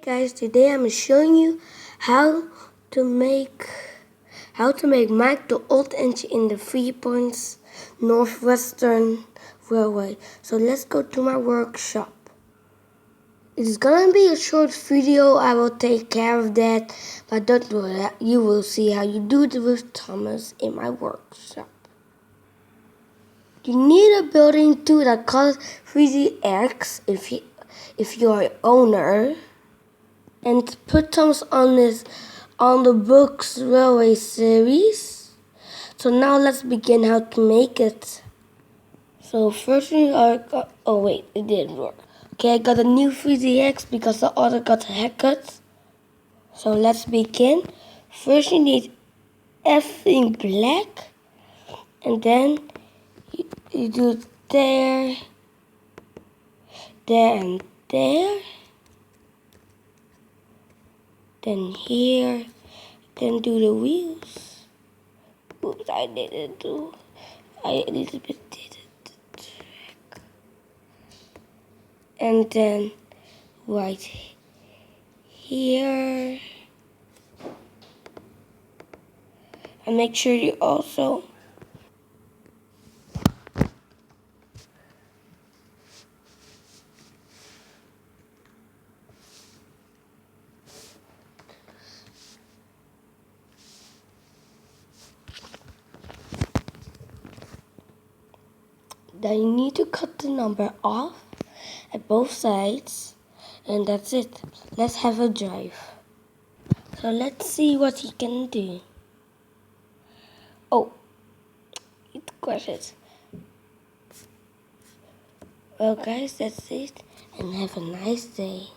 Guys, today I'm showing you how to make Mike the old engine in the 3 points Northwestern Railway. So let's go to my workshop. It's gonna be a short video. I will take care of that, but don't worry, you will see how you do it with Thomas in my workshop. You need a building tool that costs 3DX if you're an owner. And put Thomas on the Books Railway series. So now let's begin how to make it. So first we are oh wait, it didn't work. Okay, I got a new 3DX because the other got a haircut. So let's begin. First you need everything black, and then you do there, and there. Then here, then do the wheels. Oops, I didn't do. I a little bit did it. And then right here. And make sure you also then you need to cut the number off at both sides, and that's it. Let's have a drive. So let's see what he can do. Oh, it crashes. Well guys, that's it, and have a nice day.